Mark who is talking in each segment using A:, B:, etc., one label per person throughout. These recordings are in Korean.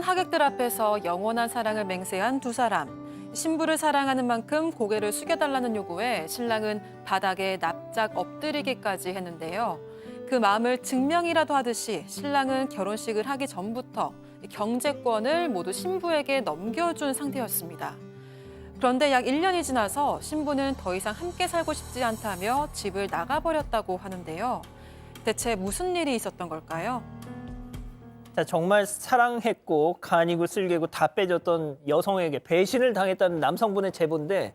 A: 하객들 앞에서 영원한 사랑을 맹세한 두 사람. 신부를 사랑하는 만큼 고개를 숙여달라는 요구에 신랑은 바닥에 납작 엎드리기까지 했는데요. 그 마음을 증명이라도 하듯이 신랑은 결혼식을 하기 전부터 경제권을 모두 신부에게 넘겨준 상태였습니다. 그런데 약 1년이 지나서 신부는 더 이상 함께 살고 싶지 않다며 집을 나가버렸다고 하는데요. 대체 무슨 일이 있었던 걸까요?
B: 자, 정말 사랑했고 간이고 쓸개고 다 빼줬던 여성에게 배신을 당했다는 남성분의 제보인데,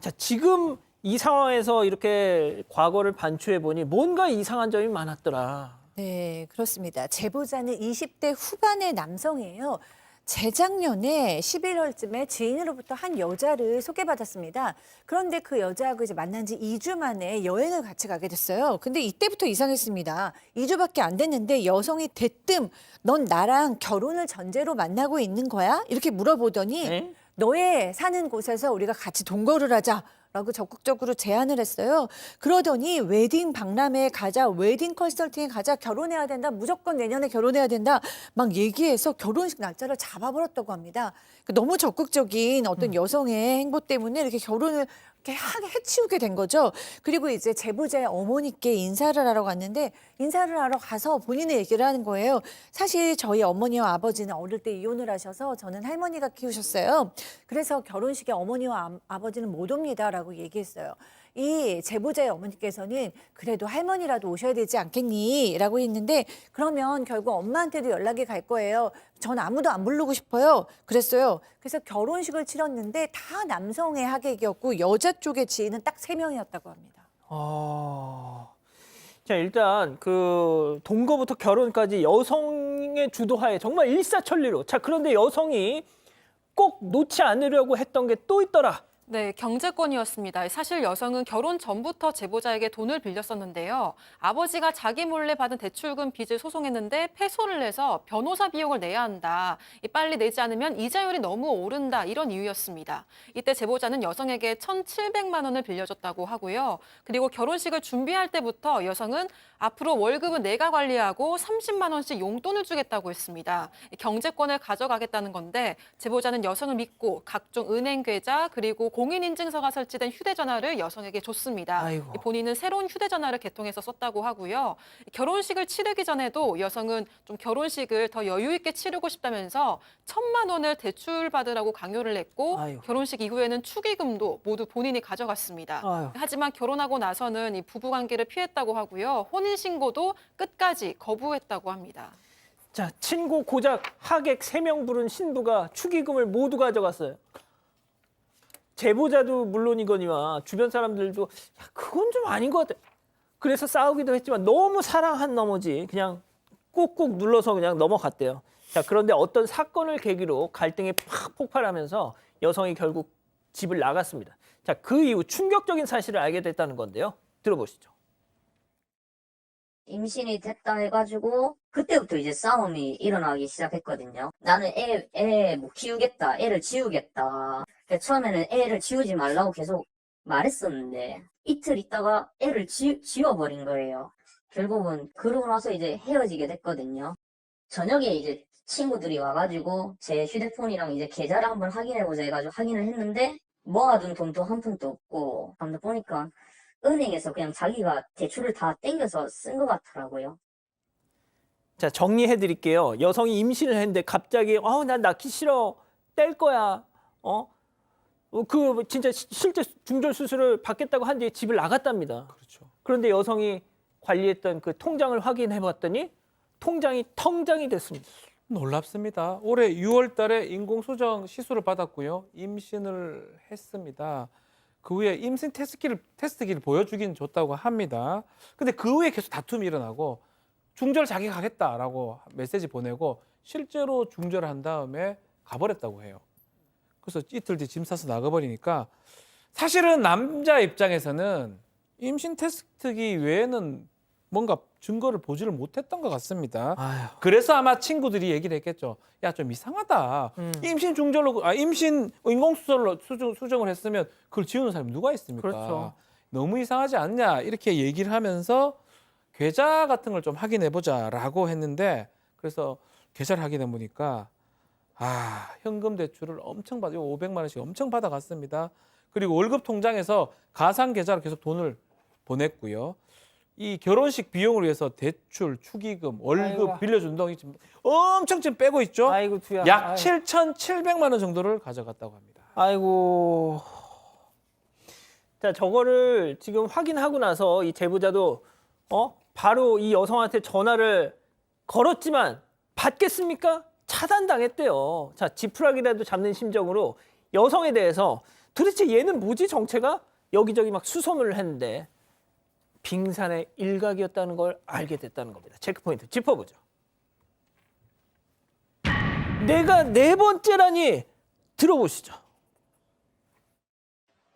B: 자, 지금 이 상황에서 이렇게 과거를 반추해 보니 뭔가 이상한 점이 많았더라.
C: 네, 그렇습니다. 제보자는 20대 후반의 남성이에요. 재작년에 11월쯤에 지인으로부터 한 여자를 소개받았습니다. 그런데 그 여자하고 이제 만난 지 2주 만에 여행을 같이 가게 됐어요. 근데 이때부터 이상했습니다. 2주밖에 안 됐는데 여성이 대뜸 넌 나랑 결혼을 전제로 만나고 있는 거야? 이렇게 물어보더니
B: 네?
C: 너의 사는 곳에서 우리가 같이 동거를 하자. 라고 적극적으로 제안을 했어요. 그러더니 웨딩 박람회에 가자, 웨딩 컨설팅에 가자, 결혼해야 된다, 무조건 내년에 결혼해야 된다 막 얘기해서 결혼식 날짜를 잡아버렸다고 합니다. 너무 적극적인 어떤 여성의 행보 때문에 이렇게 결혼을 이렇게 해치우게 된 거죠. 그리고 이제 제보자의 어머니께 인사를 하러 갔는데 인사를 하러 가서 본인의 얘기를 하는 거예요. 사실 저희 어머니와 아버지는 어릴 때 이혼을 하셔서 저는 할머니가 키우셨어요. 그래서 결혼식에 어머니와 아버지는 못 옵니다라고 얘기했어요. 이 제보자의 어머니께서는 그래도 할머니라도 오셔야 되지 않겠니? 라고 했는데 그러면 결국 엄마한테도 연락이 갈 거예요. 전 아무도 안 부르고 싶어요. 그랬어요. 그래서 결혼식을 치렀는데 다 남성의 하객이었고 여자 쪽의 지인은 딱 3명이었다고 합니다.
B: 자, 일단 그 동거부터 결혼까지 여성의 주도하에 정말 일사천리로. 자, 그런데 여성이 꼭 놓지 않으려고 했던 게 또 있더라.
A: 네, 경제권이었습니다. 사실 여성은 결혼 전부터 제보자에게 돈을 빌렸었는데요. 아버지가 자기 몰래 받은 대출금 빚을 소송했는데 패소를 내서 변호사 비용을 내야 한다. 빨리 내지 않으면 이자율이 너무 오른다. 이런 이유였습니다. 이때 제보자는 여성에게 1,700만 원을 빌려줬다고 하고요. 그리고 결혼식을 준비할 때부터 여성은 앞으로 월급은 내가 관리하고 30만 원씩 용돈을 주겠다고 했습니다. 경제권을 가져가겠다는 건데 제보자는 여성을 믿고 각종 은행 계좌 그리고 공인인증서가 설치된 휴대전화를 여성에게 줬습니다.
B: 아이고.
A: 본인은 새로운 휴대전화를 개통해서 썼다고 하고요. 결혼식을 치르기 전에도 여성은 좀 결혼식을 더 여유 있게 치르고 싶다면서 1,000만 원을 대출받으라고 강요를 했고
B: 아이고.
A: 결혼식 이후에는 축의금도 모두 본인이 가져갔습니다.
B: 아유.
A: 하지만 결혼하고 나서는 이 부부관계를 피했다고 하고요. 혼인신고도 끝까지 거부했다고 합니다.
B: 자, 친구 고작 하객 3명 부른 신부가 축의금을 모두 가져갔어요. 제보자도 물론이거니와 주변 사람들도 야, 그건 좀 아닌 것 같아. 그래서 싸우기도 했지만 너무 사랑한 나머지 그냥 꾹꾹 눌러서 그냥 넘어갔대요. 자, 그런데 어떤 사건을 계기로 갈등이 팍 폭발하면서 여성이 결국 집을 나갔습니다. 자, 그 이후 충격적인 사실을 알게 됐다는 건데요. 들어보시죠.
D: 임신이 됐다 해가지고 그때부터 이제 싸움이 일어나기 시작했거든요. 나는 애 못 키우겠다. 애를 지우겠다. 처음에는 애를 지우지 말라고 계속 말했었는데 이틀 있다가 애를 지워버린 거예요. 결국은 그러고 나서 이제 헤어지게 됐거든요. 저녁에 이제 친구들이 와가지고 제 휴대폰이랑 이제 계좌를 한번 확인해보자 해가지고 확인을 했는데 모아둔 돈도 한 푼도 없고 하다 보니까 은행에서 그냥 자기가 대출을 다 땡겨서 쓴 것 같더라고요.
B: 자, 정리해 드릴게요. 여성이 임신을 했는데 갑자기 난 낳기 싫어. 뗄 거야. 그 진짜 실제 중절 수술을 받겠다고 한 뒤에 집을 나갔답니다.
E: 그렇죠.
B: 그런데 여성이 관리했던 그 통장을 확인해 봤더니 통장이 텅장이 됐습니다.
E: 놀랍습니다. 올해 6월 달에 인공수정 시술을 받았고요. 임신을 했습니다. 그 후에 임신 테스트기를 보여주긴 줬다고 합니다. 근데 그 후에 계속 다툼이 일어나고 중절 자기가 하겠다라고 메시지 보내고 실제로 중절을 한 다음에 가버렸다고 해요. 그래서 이틀 뒤 짐 싸서 나가버리니까 사실은 남자 입장에서는 임신 테스트기 외에는 뭔가 증거를 보지를 못했던 것 같습니다.
B: 아유.
E: 그래서 아마 친구들이 얘기를 했겠죠. 야, 좀 이상하다. 임신 중절로, 임신 인공수술로 수정을 했으면 그걸 지우는 사람이 누가 있습니까?
B: 그렇죠.
E: 너무 이상하지 않냐? 이렇게 얘기를 하면서 계좌 같은 걸 좀 확인해 보자라고 했는데 그래서 계좌를 확인해 보니까 현금 대출을 엄청 받아 500만 원씩 엄청 받아갔습니다. 그리고 월급 통장에서 가상 계좌로 계속 돈을 보냈고요. 이 결혼식 비용을 위해서 대출, 축의금, 월급
B: 아이고.
E: 빌려준 돈이 지금 엄청 지금 빼고 있죠.
B: 아이고 주야.
E: 약 7,700만 원 정도를 가져갔다고 합니다.
B: 아이고. 자, 저거를 지금 확인하고 나서 이 제보자도 바로 이 여성한테 전화를 걸었지만 받겠습니까? 차단당했대요. 자, 지푸라기라도 잡는 심정으로 여성에 대해서 도대체 얘는 뭐지 정체가? 여기저기 막 수소문을 했는데 빙산의 일각이었다는 걸 알게 됐다는 겁니다. 체크포인트 짚어보죠. 내가 네 번째라니 들어보시죠.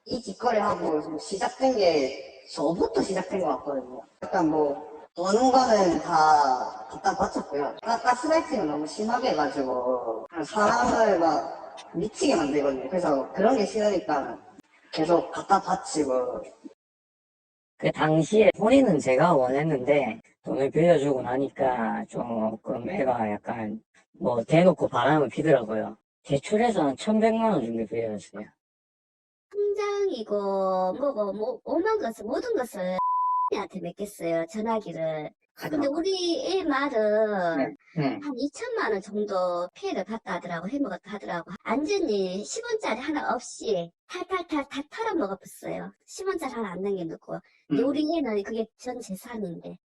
F: 이 직거래하고 좀 시작된 게 저부터 시작된 것 같거든요. 약간 뭐 버는 거는 다 갖다 바쳤고요. 가스라이팅을 너무 심하게 해가지고 사람을 막 미치게 만들거든요. 그래서 그런 게 싫으니까 계속 갖다 바치고.
D: 그 당시에 본인은 제가 원했는데 돈을 빌려주고 나니까 조금 애가 약간 뭐 대놓고 바람을 피더라고요. 대출해서 한 1,100만 원 정도 빌려줬어요.
G: 통장이고 뭐고 뭐 오만 것을 모든 것을 한테 맡겼어요. 전화기를. 근데 우리 애 말은
D: 네.
G: 한 2천만 원 정도 피해를 봤다 하더라고. 해먹었다 하더라고. 완전히 10원짜리 하나 없이 탈탈탈 다 털어먹었어요. 10원짜리 하나 안 남겨놓고. 근데 우리 애는 그게 전 재산인데.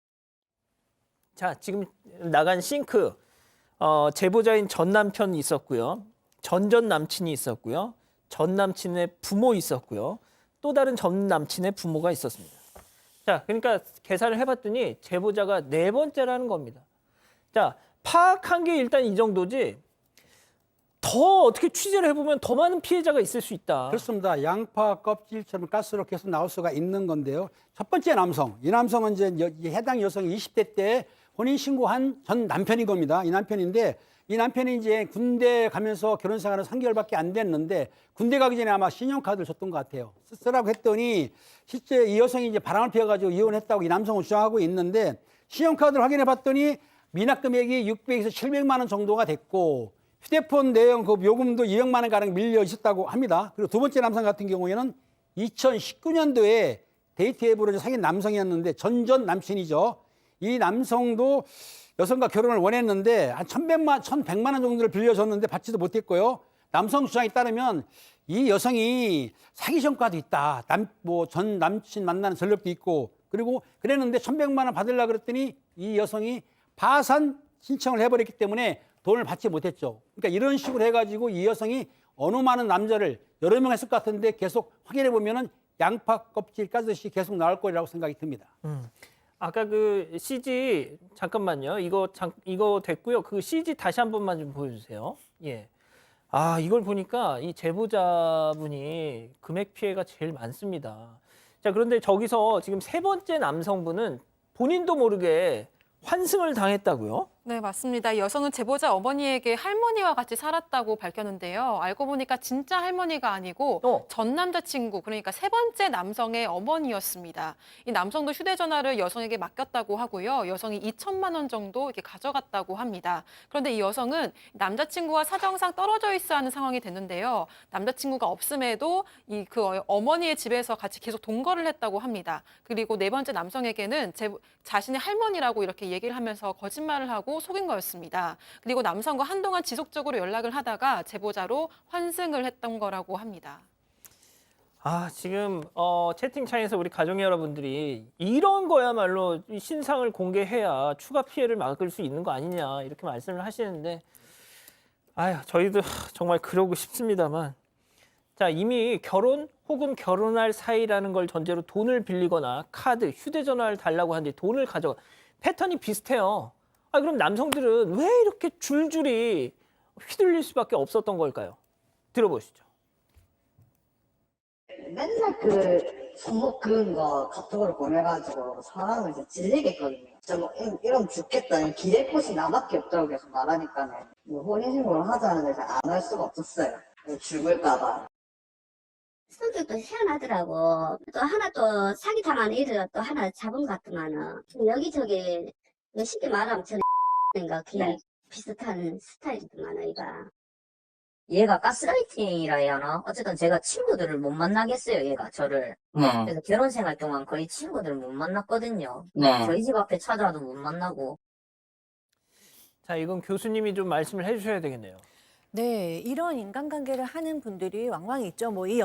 B: 자, 지금 나간 싱크 제보자인 전 남편이 있었고요. 전 남친이 있었고요. 전 남친의 부모 있었고요. 또 다른 전 남친의 부모가 있었습니다. 자, 그러니까 계산을 해봤더니 제보자가 네 번째라는 겁니다. 자, 파악한 게 일단 이 정도지. 더 어떻게 취재를 해보면 더 많은 피해자가 있을 수 있다.
H: 그렇습니다. 양파 껍질처럼 가스로 계속 나올 수가 있는 건데요. 첫 번째 남성, 이 남성은 이제 해당 여성이 20대 때 혼인 신고한 전 남편인 겁니다. 이 남편인데 이 남편이 이제 군대 가면서 결혼 생활은 3개월밖에 안 됐는데 군대 가기 전에 아마 신용카드를 줬던 것 같아요. 쓰라고 했더니 실제 이 여성이 이제 바람을 피워가지고 이혼했다고 이 남성은 주장하고 있는데 신용카드를 확인해 봤더니 미납 금액이 600에서 700만 원 정도가 됐고 휴대폰 내용 그 요금도 200만 원 가량 밀려 있었다고 합니다. 그리고 두 번째 남성 같은 경우에는 2019년도에 데이트 앱으로 사귄 남성이었는데 전 남친이죠. 이 남성도 여성과 결혼을 원했는데 한 1,100만 원 정도를 빌려줬는데 받지도 못했고요. 남성 주장에 따르면 이 여성이 사기 전과도 있다. 전 남친 만나는 전력도 있고 그리고 그랬는데 1,100만 원 받으려고 그랬더니 이 여성이 파산 신청을 해버렸기 때문에 돈을 받지 못했죠. 그러니까 이런 식으로 해가지고 이 여성이 어느 많은 남자를 여러 명 했을 것 같은데 계속 확인해 보면은 양파 껍질 까듯이 계속 나올 거라고 생각이 듭니다.
B: 아까 그 CG 잠깐만요. 이거 됐고요. 그 CG 다시 한 번만 좀 보여주세요. 예. 아, 이걸 보니까 이 제보자분이 금액 피해가 제일 많습니다. 자, 그런데 저기서 지금 세 번째 남성분은 본인도 모르게 환승을 당했다고요?
A: 네, 맞습니다. 이 여성은 제보자 어머니에게 할머니와 같이 살았다고 밝혔는데요. 알고 보니까 진짜 할머니가 아니고 전 남자친구, 그러니까 세 번째 남성의 어머니였습니다. 이 남성도 휴대전화를 여성에게 맡겼다고 하고요. 여성이 2천만 원 정도 이렇게 가져갔다고 합니다. 그런데 이 여성은 남자친구와 사정상 떨어져 있어야 하는 상황이 됐는데요. 남자친구가 없음에도 그 어머니의 집에서 같이 계속 동거를 했다고 합니다. 그리고 네 번째 남성에게는 자신의 할머니라고 이렇게 얘기를 하면서 거짓말을 하고 속인 거였습니다. 그리고 남성과 한동안 지속적으로 연락을 하다가 제보자로 환승을 했던 거라고 합니다.
B: 아, 지금 채팅창에서 우리 가족 여러분들이 이런 거야말로 신상을 공개해야 추가 피해를 막을 수 있는 거 아니냐 이렇게 말씀을 하시는데 아유, 저희도 정말 그러고 싶습니다만 자, 이미 결혼 혹은 결혼할 사이라는 걸 전제로 돈을 빌리거나 카드, 휴대전화를 달라고 하는데 돈을 가져가 패턴이 비슷해요. 아, 그럼 남성들은 왜 이렇게 줄줄이 휘둘릴 수밖에 없었던 걸까요? 들어보시죠.
F: 맨날 그 손목 그은 거 카톡으로 보내가지고 사람을 이제 질리겠거든요. 진짜 뭐 이러면 죽겠다. 기댈 곳이 나밖에 없다고 계속 말하니까는 뭐 혼인신고를 하자는데 안 할 수가 없었어요. 죽을까봐.
G: 성격도 희한하더라고. 또 하나 또 사기 당한 일을 또 하나 잡은 것 같더만은. 여기저기 쉽게 말하면 저는 가 그냥 비슷한 스타일이더만, 아이가.
D: 얘가 가스라이팅이라 해야 하나? 어쨌든 제가 친구들을 못 만나겠어요, 얘가 저를. 그래서 결혼 생활 동안 거의 친구들을 못 만났거든요. 저희 집 앞에 찾아와도 못 만나고.
B: 자, 이건 교수님이 좀 말씀을 해주셔야 되겠네요.
C: 네, 이런 인간관계를 하는 분들이 왕왕 있죠. 뭐 이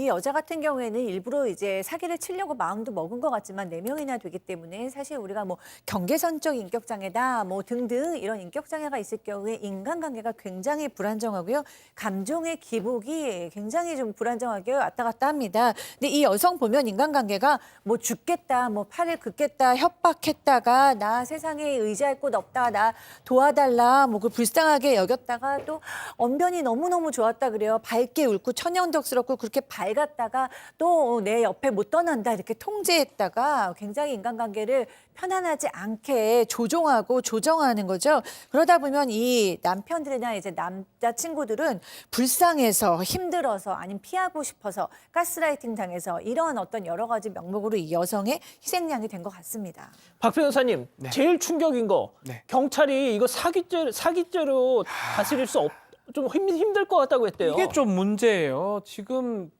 C: 여자 같은 경우에는 일부러 이제 사기를 치려고 마음도 먹은 것 같지만 4명이나 되기 때문에 사실 우리가 뭐 경계선적 인격장애다 뭐 등등 이런 인격장애가 있을 경우에 인간관계가 굉장히 불안정하고요. 감정의 기복이 굉장히 좀 불안정하게 왔다 갔다 합니다. 근데 이 여성 보면 인간관계가 뭐 죽겠다, 뭐 팔을 긋겠다, 협박했다가 나 세상에 의지할 곳 없다, 나 도와달라, 뭐 그 불쌍하게 여겼다가 또 언변이 너무너무 좋았다 그래요. 밝게 웃고 천연덕스럽고 그렇게 밝았다가 또 내 옆에 못 떠난다 이렇게 통제했다가 굉장히 인간관계를 편안하지 않게 조종하고 조정하는 거죠. 그러다 보면 이 남편들이나 이제 남자친구들은 불쌍해서 힘들어서 아니면 피하고 싶어서 가스라이팅 당해서 이런 어떤 여러 가지 명목으로 이 여성의 희생양이 된 것 같습니다.
B: 박 변호사님,
E: 네.
B: 제일 충격인 거
E: 네.
B: 경찰이 이거 사기죄로 다스릴 수 좀 힘들 것 같다고 했대요.
E: 이게 좀 문제예요. 지금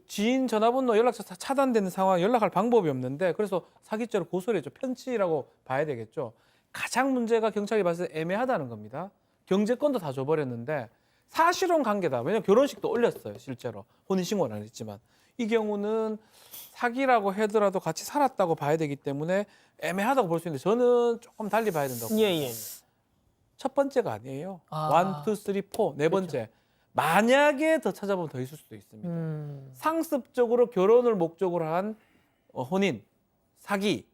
E: 지인 전화번호 연락처 다 차단되는 상황, 연락할 방법이 없는데 그래서 사기죄로 고소를 했죠. 편취라고 봐야 되겠죠. 가장 문제가 경찰이 봤을 때 애매하다는 겁니다. 경제권도 다 줘버렸는데 사실혼 관계다. 왜냐하면 결혼식도 올렸어요. 실제로. 혼인신고는 안 했지만. 이 경우는 사기라고 하더라도 같이 살았다고 봐야 되기 때문에 애매하다고 볼 수 있는데 저는 조금 달리 봐야 된다고 봅니다.
B: 예.
E: 첫 번째가 아니에요.
B: 아.
E: 1, 2, 3, 4, 네 번째. 만약에 더 찾아보면 더 있을 수도 있습니다. 상습적으로 결혼을 목적으로 한 혼인, 사기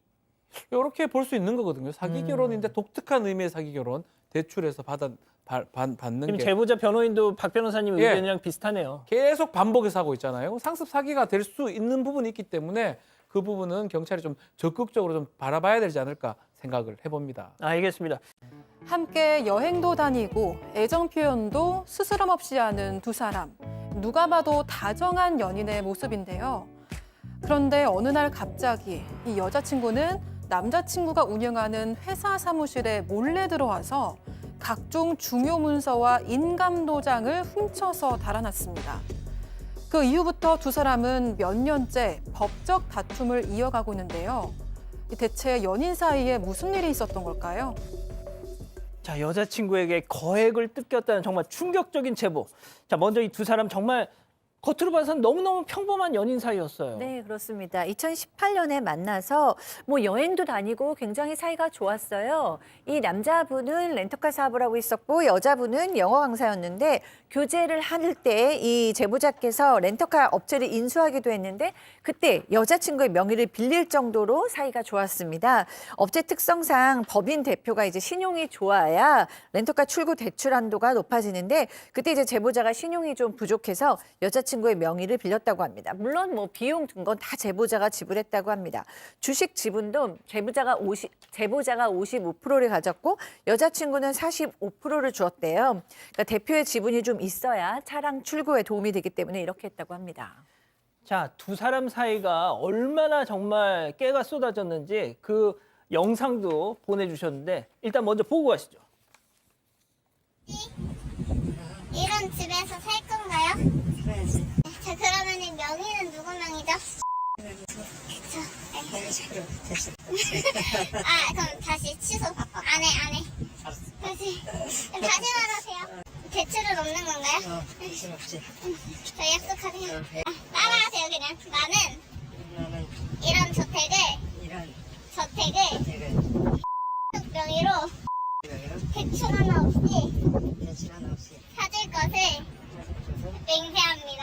E: 이렇게 볼 수 있는 거거든요. 사기 결혼인데 독특한 의미의 사기 결혼, 대출해서 받는
B: 지금
E: 게
B: 제보자 변호인도 박 변호사님
E: 예.
B: 의견이랑 비슷하네요.
E: 계속 반복해서 하고 있잖아요. 상습 사기가 될 수 있는 부분이 있기 때문에 그 부분은 경찰이 좀 적극적으로 좀 바라봐야 되지 않을까 생각을 해봅니다.
B: 알겠습니다.
A: 함께 여행도 다니고 애정 표현도 스스럼 없이 하는 두 사람. 누가 봐도 다정한 연인의 모습인데요. 그런데 어느 날 갑자기 이 여자친구는 남자친구가 운영하는 회사 사무실에 몰래 들어와서 각종 중요 문서와 인감 도장을 훔쳐서 달아났습니다. 그 이후부터 두 사람은 몇 년째 법적 다툼을 이어가고 있는데요. 대체 연인 사이에 무슨 일이 있었던 걸까요?
B: 자, 여자친구에게 거액을 뜯겼다는 정말 충격적인 제보. 자, 먼저 이 두 사람 정말 겉으로 봐서는 너무너무 평범한 연인 사이였어요.
C: 네, 그렇습니다. 2018년에 만나서 뭐 여행도 다니고 굉장히 사이가 좋았어요. 이 남자분은 렌터카 사업을 하고 있었고 여자분은 영어 강사였는데 교제를 할 때 이 제보자께서 렌터카 업체를 인수하기도 했는데 그때 여자친구의 명의를 빌릴 정도로 사이가 좋았습니다. 업체 특성상 법인 대표가 이제 신용이 좋아야 렌터카 출구 대출 한도가 높아지는데 그때 이제 제보자가 신용이 좀 부족해서 여자친구의 명의를 빌렸다고 합니다. 물론 뭐 비용 든 건 다 제보자가 지불했다고 합니다. 주식 지분도 제보자가 55%를 가졌고 여자친구는 45%를 주었대요. 그러니까 대표의 지분이 좀 있어야 차량 출구에 도움이 되기 때문에 이렇게 했다고 합니다.
B: 자, 두 사람 사이가 얼마나 정말 깨가 쏟아졌는지 그 영상도 보내주셨는데 일단 먼저 보고 가시죠.
I: 이런 집에서 살 건가요? 자, 그러면 명의는 누구 명이죠? 아, 그럼 다시 취소. 안 해. 다시 말하세요. 대출은 없는 건가요? 저 약속하세요. 따라하세요, 그냥. 나는 이런 저택을 명의로 대출 하나 없이 사줄 것을 맹세합니다.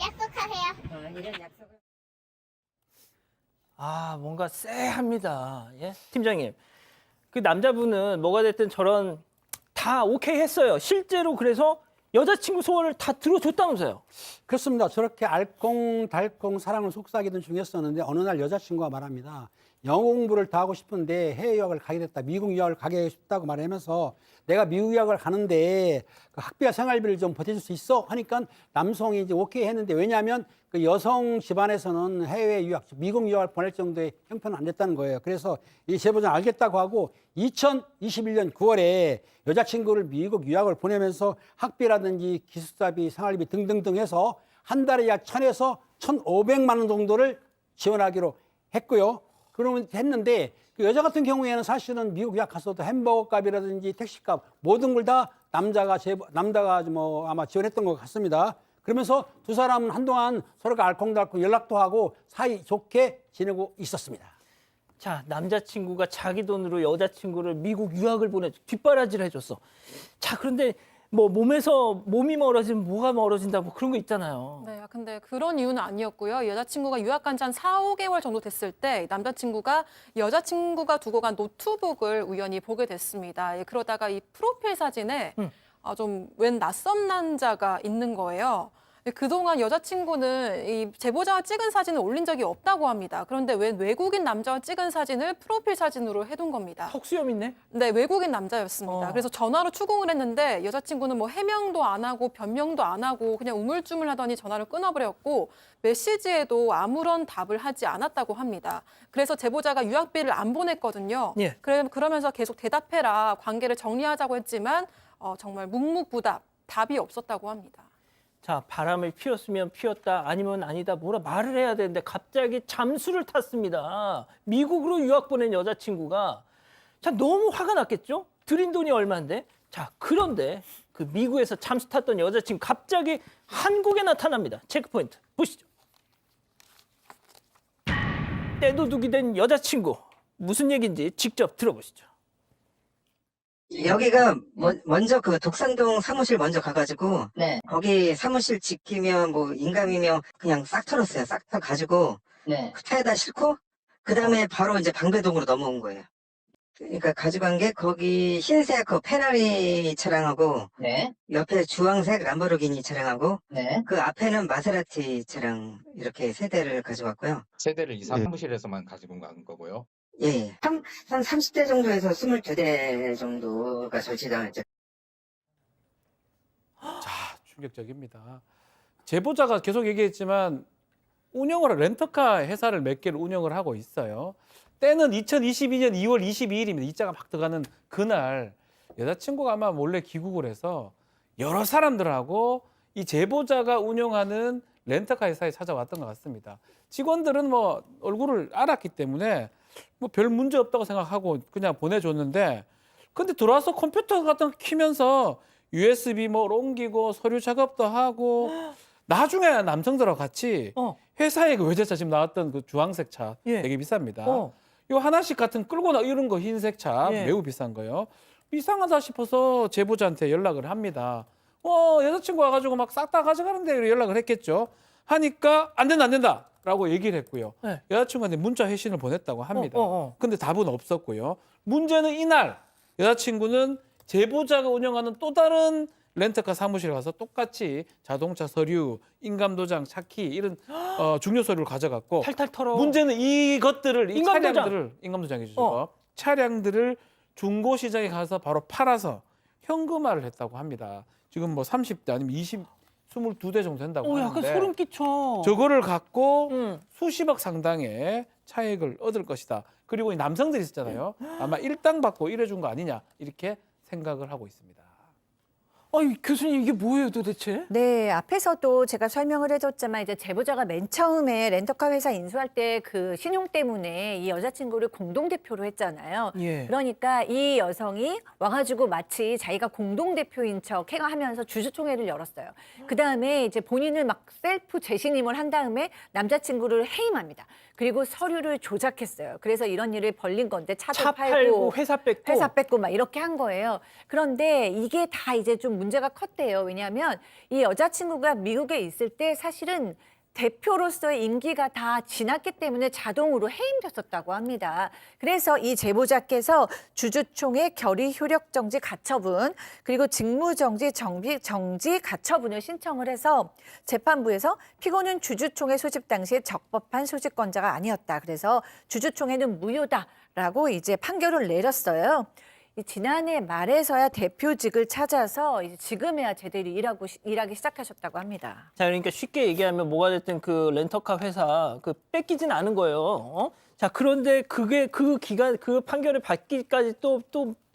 I: 약속하세요.
B: 아, 뭔가 쎄합니다. 예? 팀장님, 그 남자분은 뭐가 됐든 저런 다 오케이 했어요. 실제로 그래서 여자친구 소원을 다 들어줬다면서요.
H: 그렇습니다. 저렇게 알콩달콩 사랑을 속삭이던 중이었었는데 어느 날 여자친구가 말합니다. 영어 공부를 더 하고 싶은데 해외 유학을 가게 됐다. 미국 유학을 가게 싶다고 말하면서 내가 미국 유학을 가는데 그 학비와 생활비를 좀 보태줄 수 있어? 하니까 남성이 이제 오케이 했는데 왜냐하면 그 여성 집안에서는 해외 유학, 미국 유학을 보낼 정도의 형편은 안 됐다는 거예요. 그래서 이 제보자는 알겠다고 하고 2021년 9월에 여자친구를 미국 유학을 보내면서 학비라든지 기숙사비, 생활비 등등등 해서 한 달에 약 1,000에서 1,500만 원 정도를 지원하기로 했고요. 그러면 했는데 그 여자 같은 경우에는 사실은 미국 유학 갔어도 햄버거 값이라든지 택시값 모든 걸 다 남자가 뭐 아마 지원했던 것 같습니다. 그러면서 두 사람은 한동안 서로가 알콩달콩 연락도 하고 사이 좋게 지내고 있었습니다.
B: 자, 남자친구가 자기 돈으로 여자친구를 미국 유학을 보내줘 뒷바라지를 해줬어. 자, 그런데 뭐 몸이 멀어지면 뭐가 멀어진다 뭐 그런 거 있잖아요.
A: 네, 근데 그런 이유는 아니었고요. 여자친구가 유학 간 지 한 4, 5개월 정도 됐을 때 남자친구가 여자친구가 두고 간 노트북을 우연히 보게 됐습니다. 예, 그러다가 이 프로필 사진에 좀 웬 낯선 남자가 있는 거예요. 그동안 여자친구는 이 제보자가 찍은 사진을 올린 적이 없다고 합니다. 그런데 웬 외국인 남자와 찍은 사진을 프로필 사진으로 해둔 겁니다.
B: 턱수염 있네?
A: 네, 외국인 남자였습니다. 그래서 전화로 추궁을 했는데 여자친구는 뭐 해명도 안 하고 변명도 안 하고 그냥 우물쭈물 하더니 전화를 끊어버렸고 메시지에도 아무런 답을 하지 않았다고 합니다. 그래서 제보자가 유학비를 안 보냈거든요.
B: 예.
A: 그러면서 계속 대답해라, 관계를 정리하자고 했지만 정말 묵묵부답, 답이 없었다고 합니다.
B: 자, 바람을 피웠으면 피웠다, 아니면 아니다, 뭐라 말을 해야 되는데 갑자기 잠수를 탔습니다. 미국으로 유학 보낸 여자친구가. 자, 너무 화가 났겠죠? 들인 돈이 얼마인데? 자, 그런데 그 미국에서 잠수 탔던 여자친구 갑자기 한국에 나타납니다. 체크포인트 보시죠. 떼도둑이 된 여자친구. 무슨 얘기인지 직접 들어보시죠.
F: 여기가 먼저 그 독산동 사무실 먼저 가가지고 거기 사무실 지키면 뭐 인감이면 그냥 싹 털었어요. 싹 털가지고 그 차에다 싣고 그 다음에 바로 이제 방배동으로 넘어온 거예요. 그러니까 가져간 게 거기 흰색 그 페라리 차량하고 옆에 주황색 람보르기니 차량하고 그 앞에는 마세라티 차량 이렇게 세 대를 가져갔고요.
J: 세대를 이 사무실에서만 가지고 간 거고요.
F: 예. 한 30대 정도에서 22대 정도가 설치되어 있죠.
E: 자, 충격적입니다. 제보자가 계속 얘기했지만 운영을 렌터카 회사를 몇 개를 운영을 하고 있어요. 때는 2022년 2월 22일입니다. 이자가 막 들어가는 그날 여자친구가 아마 몰래 귀국을 해서 여러 사람들하고 이 제보자가 운영하는 렌터카 회사에 찾아왔던 것 같습니다. 직원들은 뭐 얼굴을 알았기 때문에 뭐 별 문제 없다고 생각하고 그냥 보내줬는데 근데 들어와서 컴퓨터 같은 거 키면서 USB 뭐 옮기고 서류 작업도 하고 나중에 남성들하고 같이 회사에 그 외제차 지금 나왔던 그 주황색 차
B: 예.
E: 되게 비쌉니다. 요 하나씩 같은 끌고 나 이런 거 흰색 차
B: 예.
E: 매우 비싼 거요. 이상하다 싶어서 제보자한테 연락을 합니다. 여자친구 와가지고 막 싹 다 가져가는데 연락을 했겠죠. 하니까 안 된다 라고 얘기를 했고요.
B: 네.
E: 여자친구한테 문자 회신을 보냈다고 합니다. 근데 답은 없었고요. 문제는 이날 여자친구는 제보자가 운영하는 또 다른 렌터카 사무실에 가서 똑같이 자동차 서류, 인감도장, 차키 이런 중요 서류를 가져갔고
B: 탈탈 털어.
E: 문제는 이것들을 이
B: 인감도장.
E: 차량들을 인감도장이죠. 차량들을 중고 시장에 가서 바로 팔아서 현금화를 했다고 합니다. 지금 뭐 30대 아니면 22대 정도 된다고
B: 약간
E: 하는데
B: 소름 끼쳐.
E: 저거를 갖고 수십억 상당의 차익을 얻을 것이다. 그리고 이 남성들이 있었잖아요. 아마 일당 받고 일해준 거 아니냐 이렇게 생각을 하고 있습니다.
B: 아니, 교수님 이게 뭐예요 도대체?
C: 네, 앞에서도 제가 설명을 해줬지만 이제 제보자가 맨 처음에 렌터카 회사 인수할 때 그 신용 때문에 이 여자친구를 공동대표로 했잖아요.
B: 예.
C: 그러니까 이 여성이 와가지고 마치 자기가 공동대표인 척 하면서 주주총회를 열었어요. 그 다음에 이제 본인을 막 셀프 재신임을 한 다음에 남자친구를 해임합니다. 그리고 서류를 조작했어요. 그래서 이런 일을 벌린 건데 차도
B: 차 팔고 회사 뺏고
C: 막 이렇게 한 거예요. 그런데 이게 다 이제 좀 문제가 컸대요. 왜냐하면 이 여자친구가 미국에 있을 때 사실은 대표로서의 임기가 다 지났기 때문에 자동으로 해임됐었다고 합니다. 그래서 이 제보자께서 주주총회 결의 효력 정지 가처분 그리고 직무 정지 정지 가처분을 신청을 해서 재판부에서 피고는 주주총회 소집 당시에 적법한 소집권자가 아니었다. 그래서 주주총회는 무효다라고 이제 판결을 내렸어요. 지난해 말에서야 대표직을 찾아서 이제 지금에야 제대로 일하기 시작하셨다고 합니다.
B: 자, 그러니까 쉽게 얘기하면 뭐가 됐든 그 렌터카 회사 그 뺏기진 않은 거예요. 어? 자, 그런데 그게 그 기간 그 판결을 받기까지 또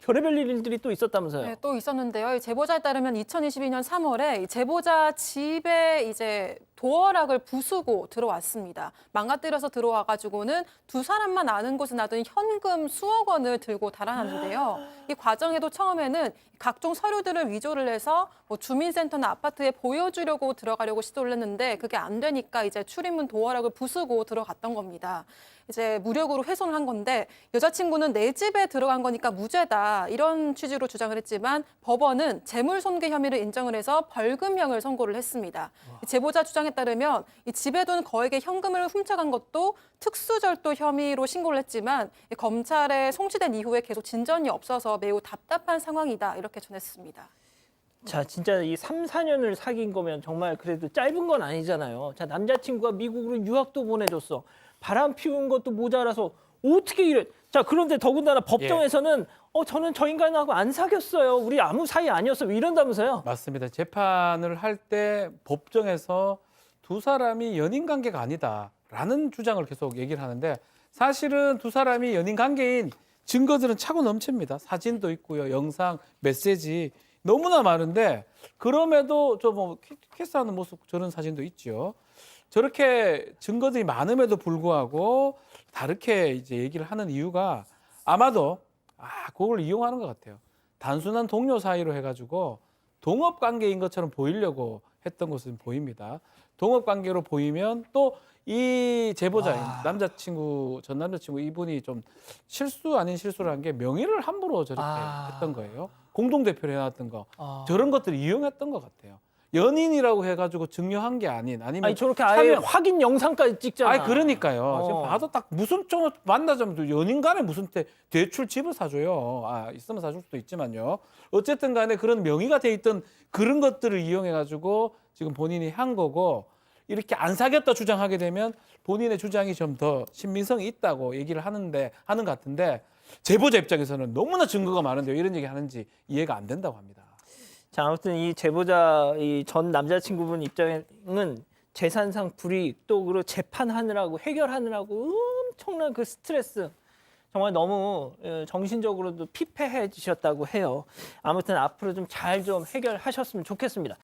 B: 별의별 일들이 또 있었다면서요.
A: 네, 또 있었는데요. 이 제보자에 따르면 2022년 3월에 이 제보자 집에 이제 도어락을 부수고 들어왔습니다. 망가뜨려서 들어와가지고는 두 사람만 아는 곳에 놔둔 현금 수억 원을 들고 달아났는데요. 이 과정에도 처음에는 각종 서류들을 위조를 해서 뭐 주민센터나 아파트에 보여주려고 들어가려고 시도를 했는데 그게 안 되니까 이제 출입문 도어락을 부수고 들어갔던 겁니다. 이제 무력으로 훼손을 한 건데 여자친구는 내 집에 들어간 거니까 무죄다 이런 취지로 주장을 했지만 법원은 재물손괴 혐의를 인정을 해서 벌금형을 선고를 했습니다. 제보자 주장에 따르면 이 집에 둔 거액의 현금을 훔쳐간 것도 특수절도 혐의로 신고를 했지만 검찰에 송치된 이후에 계속 진전이 없어서 매우 답답한 상황이다 이렇게 전했습니다.
B: 자, 진짜 이 3, 4년을 사귄 거면 정말 그래도 짧은 건 아니잖아요. 자, 남자친구가 미국으로 유학도 보내줬어. 바람 피운 것도 모자라서 어떻게 이래? 자, 그런데 더군다나 법정에서는 저는 저 인간하고 안 사귀었어요. 우리 아무 사이 아니었어요. 이런다면서요.
E: 맞습니다. 재판을 할 때 법정에서 두 사람이 연인 관계가 아니다라는 주장을 계속 얘기를 하는데 사실은 두 사람이 연인 관계인 증거들은 차고 넘칩니다. 사진도 있고요, 영상, 메시지 너무나 많은데 그럼에도 저 뭐 키스하는 모습 저런 사진도 있죠. 저렇게 증거들이 많음에도 불구하고 다르게 이제 얘기를 하는 이유가 아마도 그걸 이용하는 것 같아요. 단순한 동료 사이로 해가지고 동업 관계인 것처럼 보이려고 했던 것은 보입니다. 동업 관계로 보이면 또 이 제보자인 남자친구 전 남자친구 이분이 좀 실수 아닌 실수를 한 게 명의를 함부로 저렇게 했던 거예요. 공동 대표를 해놨던 거 저런 것들을 이용했던 것 같아요. 연인이라고 해가지고 증명한 게 아니면
B: 아니 저렇게 아예 확인 영상까지 찍잖아.
E: 아니 그러니까요. 지금 봐도 딱 무슨 좀 만나자면 연인 간에 무슨 대출 집을 사줘요. 있으면 사줄 수도 있지만요. 어쨌든 간에 그런 명의가 돼 있던 그런 것들을 이용해가지고 지금 본인이 한 거고 이렇게 안 사귀었다 주장하게 되면 본인의 주장이 좀 더 신빙성이 있다고 얘기를 하는 것 같은데 제보자 입장에서는 너무나 증거가 많은데 왜 이런 얘기 하는지 이해가 안 된다고 합니다.
B: 자, 아무튼 이 제보자 이 전 남자친구분 입장은 재산상 불이익 또 그리고 재판하느라고 해결하느라고 엄청난 그 스트레스 정말 너무 정신적으로도 피폐해지셨다고 해요. 아무튼 앞으로 좀 잘 좀 해결하셨으면 좋겠습니다.